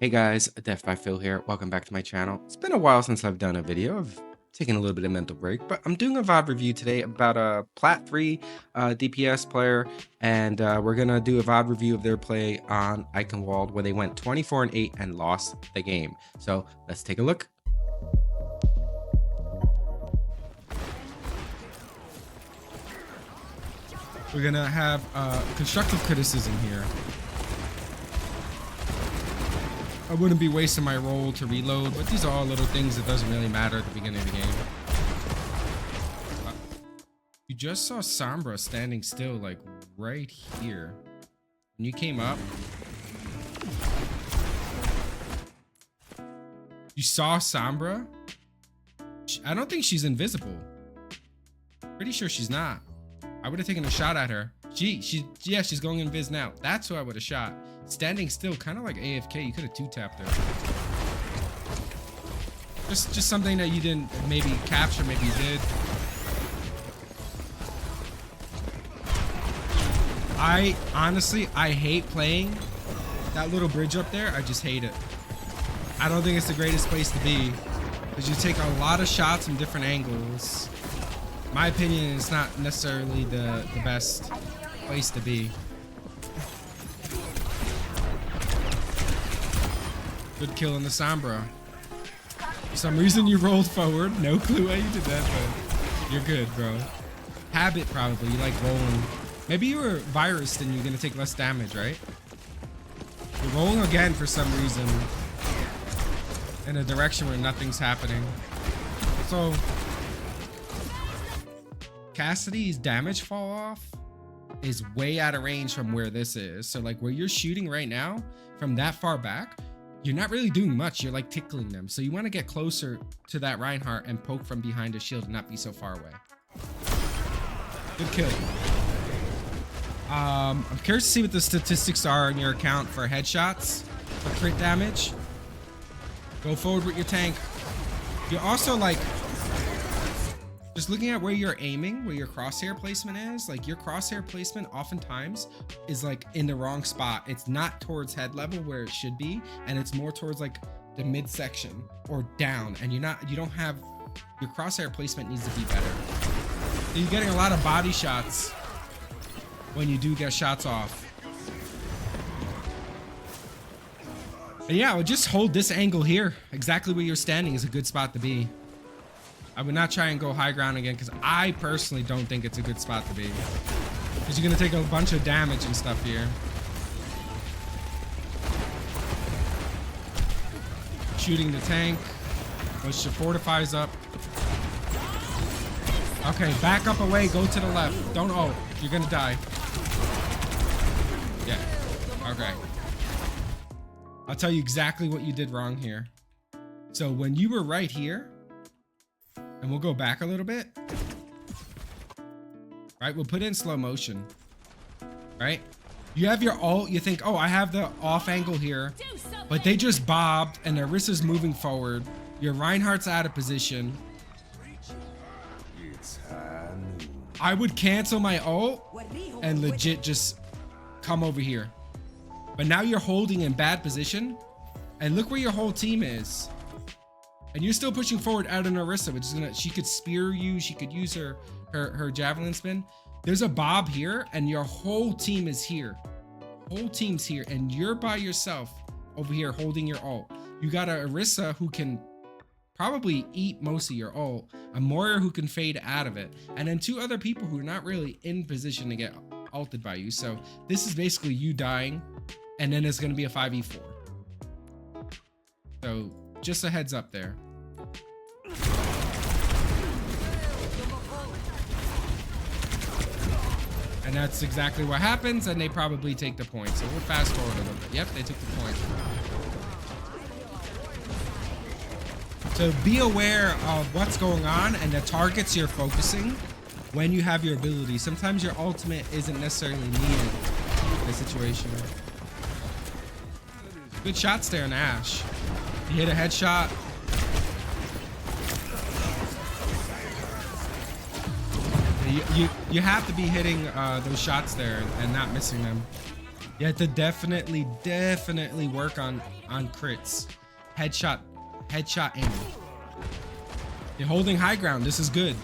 Hey guys, Deathbyphiw here. Welcome back to my channel. It's been a while since I've done a video. I've taken a little bit of mental break, but I'm doing a VOD review today about a Plat 3 DPS player, and we're gonna do a VOD review of their play on Eichenwald, where they went 24-8 and lost the game. So let's take a look. We're gonna have constructive criticism here. I wouldn't be wasting my roll to reload, but these are all little things that doesn't really matter at the beginning of the game. You just saw Sombra standing still, like right here. When you came up, you saw Sombra. I don't think she's invisible. Pretty sure she's not. I would have taken a shot at her. Yeah, she's going invis now. That's who I would have shot. Standing still, kind of like AFK. You could have two-tapped her. Just something that you didn't maybe capture, maybe you did. I hate playing that little bridge up there. I just hate it. I don't think it's the greatest place to be, because you take a lot of shots from different angles. My opinion, it's not necessarily the best place to be. Good kill in the Sombra. For some reason you rolled forward. No clue how you did that, but you're good, bro. Habit, probably. You like rolling. Maybe you were virused and you're gonna take less damage, right? You're rolling again for some reason in a direction where nothing's happening. So Cassidy's damage fall off is way out of range from where this is. So like where you're shooting right now, from that far back, you're not really doing much. You're like tickling them. So you want to get closer to that Reinhardt and poke from behind a shield and not be so far away. Good kill. I'm curious to see what the statistics are on your account for headshots, for crit damage. Go forward with your tank. You're also like, just looking at where you're aiming, where your crosshair placement is, like your crosshair placement oftentimes is like in the wrong spot. It's not towards head level where it should be, and it's more towards like the midsection or down, and you don't have, your crosshair placement needs to be better. So you're getting a lot of body shots when you do get shots off. And yeah, I would just hold this angle here. Exactly where you're standing is a good spot to be. I would not try and go high ground again, because I personally don't think it's a good spot to be. Because you're going to take a bunch of damage and stuff here. Shooting the tank. Once your fortifies up. Okay, back up away. Go to the left. Don't ult. You're going to die. Yeah. Okay. I'll tell you exactly what you did wrong here. So when you were right here, and we'll go back a little bit. Right, we'll put in slow motion. Right? You have your ult, you think, oh, I have the off angle here. But they just bobbed and Orissa's moving forward. Your Reinhardt's out of position. I would cancel my ult and legit just come over here. But now you're holding in bad position. And look where your whole team is. And you're still pushing forward out of Orisa, which is gonna, she could spear you, she could use her javelin spin. There's a bob here, and your whole team is here. Whole team's here, and you're by yourself over here holding your ult. You got a Orisa who can probably eat most of your ult, a Moira who can fade out of it, and then two other people who are not really in position to get ulted by you. So this is basically you dying, and then it's gonna be a 5v4. So just a heads up there. And that's exactly what happens, and they probably take the point. So we'll fast forward a little bit. Yep, they took the point. So be aware of what's going on and the targets you're focusing when you have your ability. Sometimes your ultimate isn't necessarily needed in a situation. Good shots there on Ashe. You hit a headshot. You have to be hitting those shots there and not missing them. You have to definitely work on crits. Headshot aiming. You're holding high ground. This is good.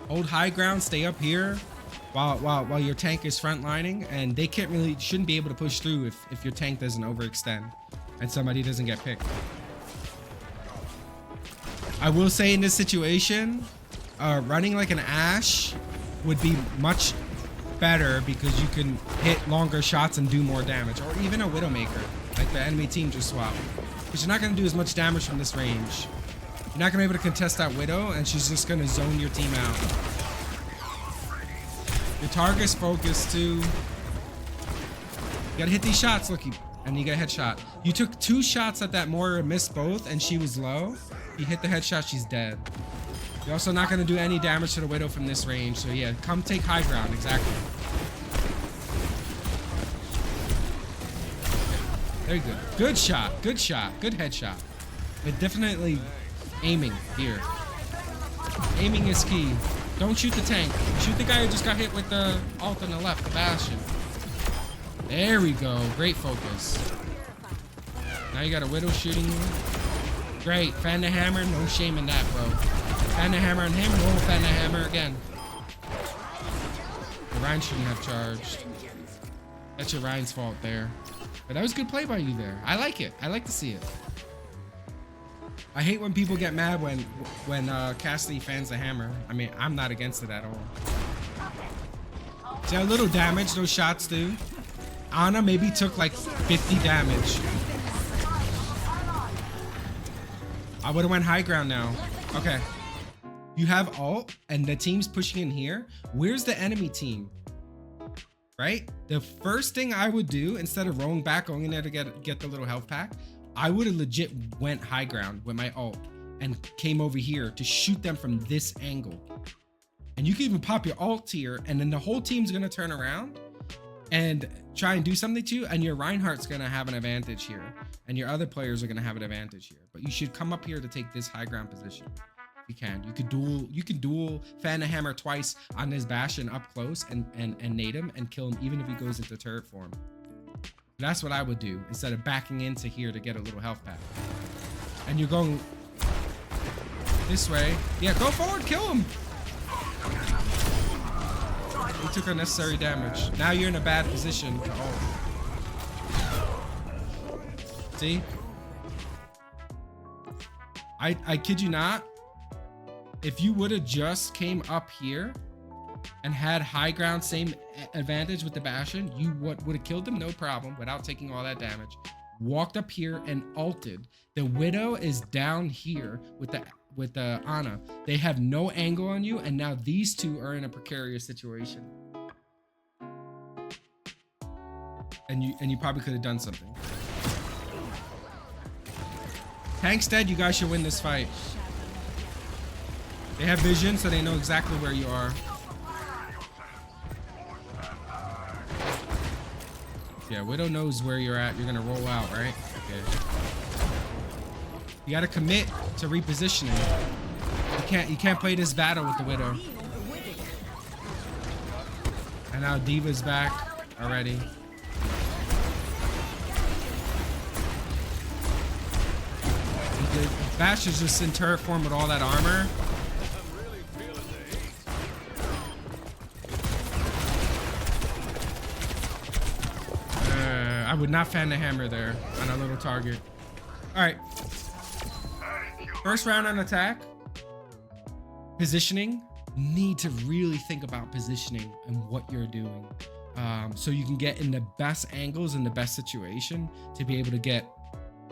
Hold high ground, stay up here while your tank is frontlining, and they shouldn't be able to push through if your tank doesn't overextend and somebody doesn't get picked. I will say in this situation, running like an Ashe would be much better because you can hit longer shots and do more damage, or even a Widowmaker like the enemy team just swapped, because you're not going to do as much damage from this range. You're not going to be able to contest that Widow, and she's just going to zone your team out. Your target's focused too. You got to hit these shots, look, and you get a headshot. You took 2 shots at that Moira, missed both, and she was low. You hit the headshot, she's dead. You're also not going to do any damage to the Widow from this range, so yeah, come take high ground, exactly. Very good. Good shot, good headshot. But definitely aiming here. Aiming is key. Don't shoot the tank. Shoot the guy who just got hit with the ult on the left, the Bastion. There we go, great focus. Now you got a Widow shooting you. Great, fan the hammer, no shame in that, bro. Fan the hammer on him, no fan the hammer again. Ryan shouldn't have charged. That's your Ryan's fault there. But that was good play by you there. I like it. I like to see it. I hate when people get mad when Cassidy fans the hammer. I mean, I'm not against it at all. See how little damage those shots do? Ana maybe took like 50 damage. I would have went high ground now. Okay. You have ult and the team's pushing in here. Where's the enemy team? Right? The first thing I would do, instead of rolling back, going in there to get the little health pack, I would have legit went high ground with my ult and came over here to shoot them from this angle. And you can even pop your ult here, and then the whole team's gonna turn around and try and do something to you, and your Reinhardt's gonna have an advantage here, and your other players are gonna have an advantage here. But you should come up here to take this high ground position. You can. You can duel fan the hammer twice on this Bastion up close and nade him and kill him even if he goes into turret form. That's what I would do instead of backing into here to get a little health pack. And you're going this way. Yeah, go forward, kill him. You took unnecessary damage. Now you're in a bad position to ult. See? I kid you not. If you would have just came up here and had high ground, same advantage with the Bastion, you would have killed them, no problem, without taking all that damage. Walked up here and ulted. The Widow is down here with the Ana. They have no angle on you, and now these two are in a precarious situation. And you probably could have done something. Tank's dead. You guys should win this fight. They have vision, so they know exactly where you are. Yeah, Widow knows where you're at. You're gonna roll out, right? Okay. You gotta commit to repositioning. You can't play this battle with the Widow. And now D.Va's back already. The Bastion's just in turret form with all that armor. I would not fan the hammer there on a little target. All right. First round on attack. Positioning. Need to really think about positioning and what you're doing. So you can get in the best angles in the best situation to be able to get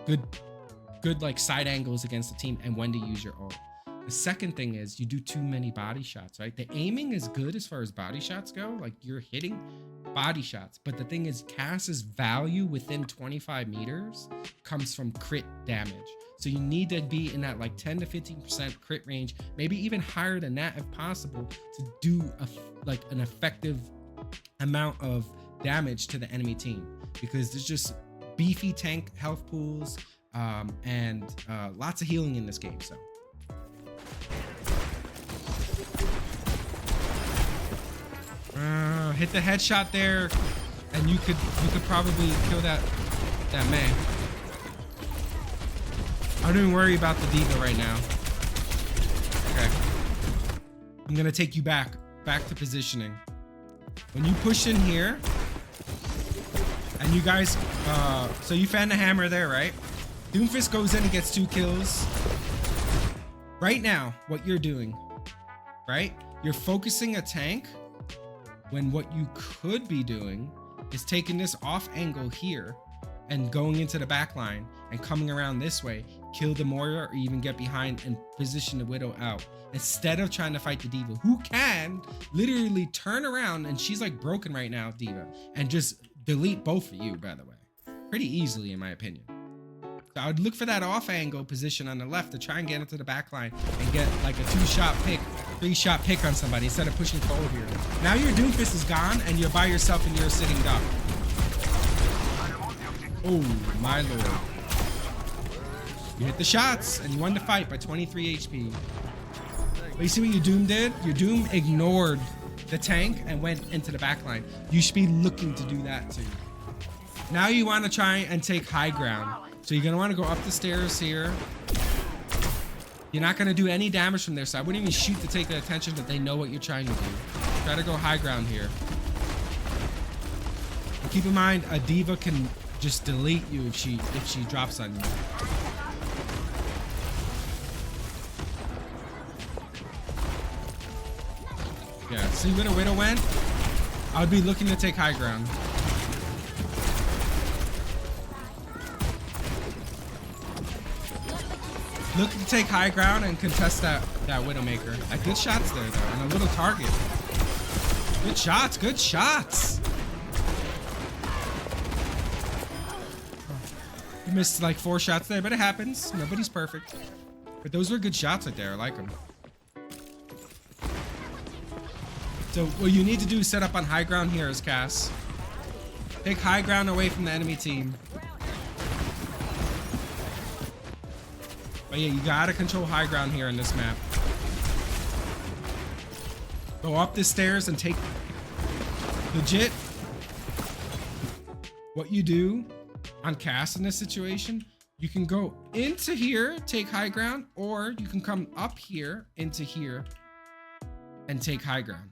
good like side angles against the team and when to use your ult. The second thing is you do too many body shots, right? The aiming is good as far as body shots go. Like you're hitting body shots, but the thing is Cass's value within 25 meters comes from crit damage. So you need to be in that like 10 to 15% crit range, maybe even higher than that if possible, to do like an effective amount of damage to the enemy team, because there's just beefy tank health pools and lots of healing in this game. So hit the headshot there. And you could probably kill that Mei. I don't even worry about the D.Va right now. Okay. I'm gonna take you back to positioning. When you push in here, and you guys, so you fan the hammer there, right? Doomfist goes in and gets 2 kills. Right now, what you're doing, right? You're focusing a tank when what you could be doing is taking this off angle here and going into the back line and coming around this way, kill the Moira or even get behind and position the Widow out. Instead of trying to fight the D.Va, who can literally turn around, and she's like broken right now, D.Va, and just delete both of you, by the way. Pretty easily, in my opinion. So I would look for that off angle position on the left to try and get into the back line and get like a 2-shot pick, 3-shot pick on somebody instead of pushing forward here. Now your Doomfist is gone and you're by yourself and you're a sitting duck. Oh my lord. You hit the shots and you won the fight by 23 HP. But you see what your Doom did? Your Doom ignored the tank and went into the back line. You should be looking to do that too. Now you want to try and take high ground. So you're going to want to go up the stairs here. You're not going to do any damage from their side. I wouldn't even shoot to take the attention that they know what you're trying to do. Try to go high ground here. And keep in mind, a D.Va can just delete you if she drops on you. Yeah, see where the Widow went? I would be looking to take high ground. Look to take high ground and contest that Widowmaker. Good shots there though, and a little target. Good shots, good shots. You missed like 4 shots there, but it happens. Nobody's perfect. But those were good shots right there. I like them. So what you need to do is set up on high ground here as Cass. Take high ground away from the enemy team. But yeah, you gotta control high ground here in this map. Go up the stairs and take legit. What you do on Cass in this situation, you can go into here, take high ground, or you can come up here into here and take high ground.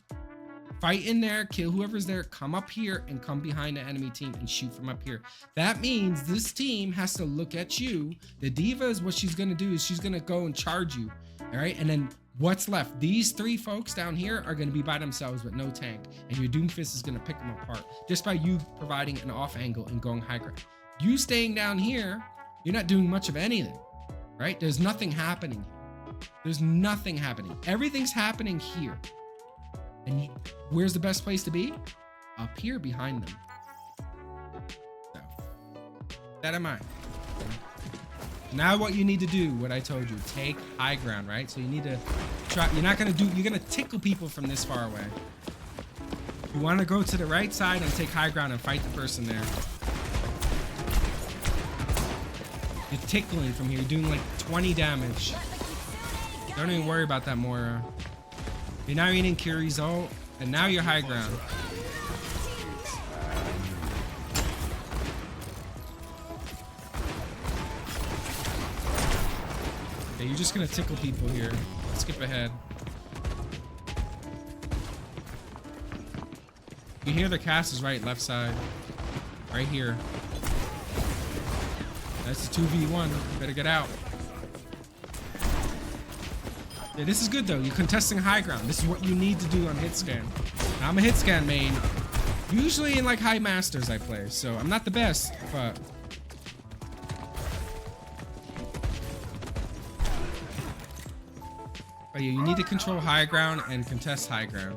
Fight in there, kill whoever's there, come up here and come behind the enemy team and shoot from up here. That means this team has to look at you. The D.Va is what she's gonna do is she's gonna go and charge you, all right? And then what's left? These 3 folks down here are gonna be by themselves with no tank, and your Doomfist is gonna pick them apart just by you providing an off angle and going high ground. You staying down here, you're not doing much of anything, right? There's nothing happening here. There's nothing happening. Everything's happening here. And where's the best place to be? Up here behind them. So, that in mind. Now what you need to do, what I told you, take high ground, right? So you need to try, you're gonna tickle people from this far away. You wanna go to the right side and take high ground and fight the person there. You're tickling from here, you're doing like 20 damage. Don't even worry about that Moira. You're now eating Kiri's ult, and now you're high ground. Okay, you're just gonna tickle people here. Skip ahead. You hear the cast is right, left side. Right here. That's the 2v1. Better get out. Yeah, this is good though. You're contesting high ground. This is what you need to do on hit scan. Now, I'm a hit scan main. Usually in like high masters I play, so I'm not the best, but yeah, you need to control high ground and contest high ground.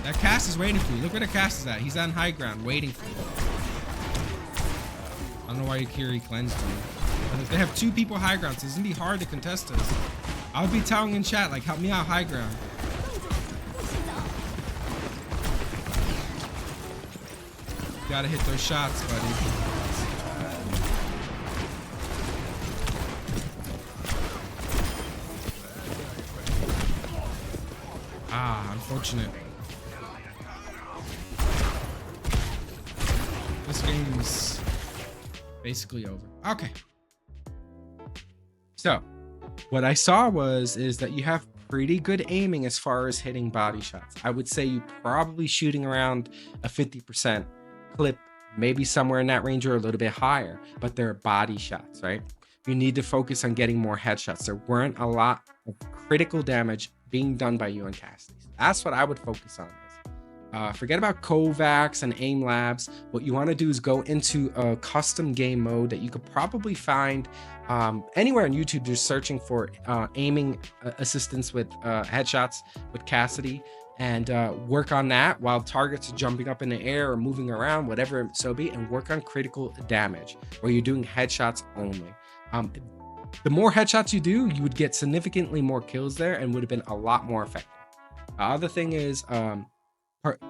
That cast is waiting for you. Look where the cast is at. He's on high ground, waiting for you. I don't know why your Kiri cleansed you. But if they have 2 people high ground, so it's gonna be hard to contest us. I would be telling in chat, like, help me out high ground. You gotta hit those shots, buddy. Ah, unfortunate. Basically over. Okay. So what I saw is that you have pretty good aiming as far as hitting body shots. I would say you probably shooting around a 50% clip, maybe somewhere in that range or a little bit higher, but they're body shots, right? You need to focus on getting more headshots. There weren't a lot of critical damage being done by you and Cassidy. That's what I would focus on. Forget about Kovacs and aim labs. What you want to do is go into a custom game mode that you could probably find anywhere on YouTube. Just searching for aiming assistance with headshots with Cassidy, and work on that while targets are jumping up in the air or moving around, whatever it so be, and work on critical damage where you're doing headshots only. The more headshots you do, you would get significantly more kills there and would have been a lot more effective. The other thing is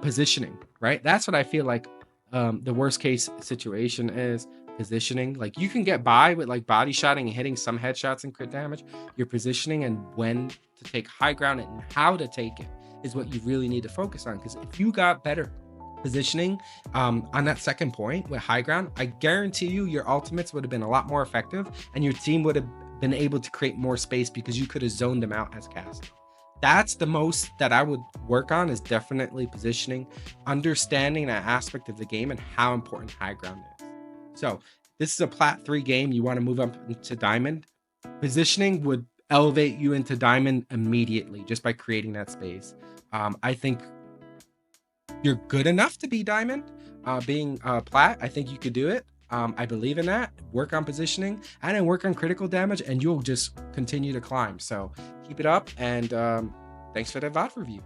positioning, right? That's what I feel like the worst case situation is positioning. Like you can get by with like body shotting and hitting some headshots and crit damage. Your positioning and when to take high ground and how to take it is what you really need to focus on. Because if you got better positioning on that second point with high ground, I guarantee you your ultimates would have been a lot more effective and your team would have been able to create more space because you could have zoned them out as cast. That's the most that I would work on, is definitely positioning, understanding that aspect of the game and how important high ground is. So this is a Plat 3 game. You want to move up into Diamond. Positioning would elevate you into Diamond immediately just by creating that space. I think you're good enough to be Diamond. Being Plat, I think you could do it. I believe in that. Work on positioning and then work on critical damage, and you'll just continue to climb. So keep it up, and thanks for the VOD review.